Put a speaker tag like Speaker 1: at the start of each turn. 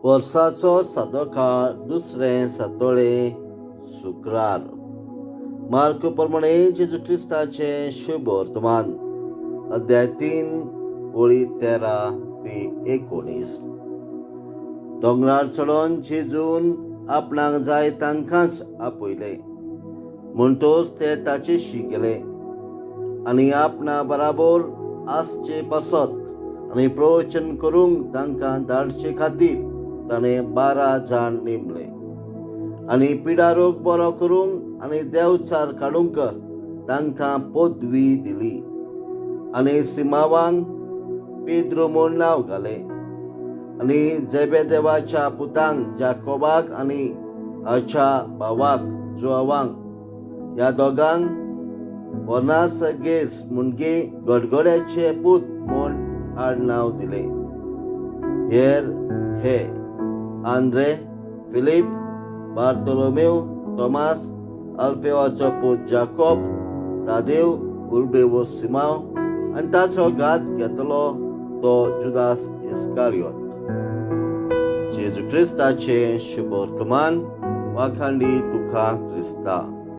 Speaker 1: वर्साचो सदोकाळ दुसरें सातोळे शुक्रार. मार्क प्रमाणे जेजू क्रिस्ताचे शुभ वर्तमान अध्याय 3 ओळी 13 ते 19. दोंगरार चडोन जेजून आपणाक जाय तांकांच आपयले. म्हणटोच ते ताचेशी गेले आनी आपणा बराबर आसचे बसत आनी प्रवचन करूंक तांकां धाडचे खातीर ताणें 12 जाण नेमले. आनी पिडा रोग बरो करूंक आनी देवचार काडूंक तांकां पदवी दिली. आनी सिमावांक पेद्रो म्हूण नांव घालें. आनी जेबेदेवाच्या पुतांक जाकोबाक आनी हाच्या भावाक जोआवांक, ह्या दोगांक बोर्नासगेस म्हणजे गडगड्याचे पूत म्हूण आडनांव दिले. हेर हे आंद्रे, फिलीप, बार्तोलोमेव, तोमास, अल्फेवाचो पूत जाकोब, तादेव उर्बेवो सिमाव आनी ताचो घात घेतलो तो जुदास इस्कारियोत. जेजू क्रिस्ताचे शुभ वर्तमान. वाखांडी तुका क्रिस्ता.